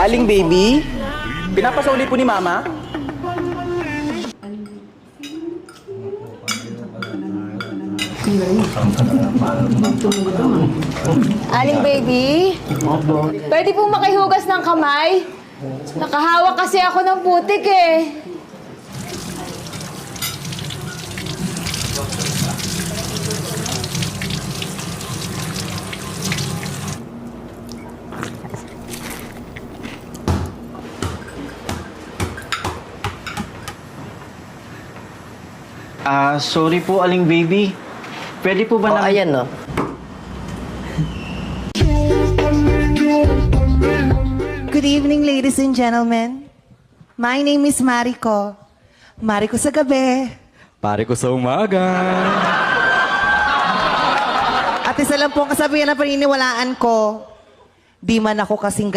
Aling baby, pinapasuli po ni Mama? Aling baby, pwede pong makihugas ng kamay? Nakahawak kasi ako ng putik eh. Sorry po, Aling baby. Pwede po ba na... Ayan, no? Good evening, ladies and gentlemen. My name is Mariko. Mariko sa gabi. Pare ko sa umaga. At isa lang po ang kasabihan na paniniwalaan ko, di man ako kasing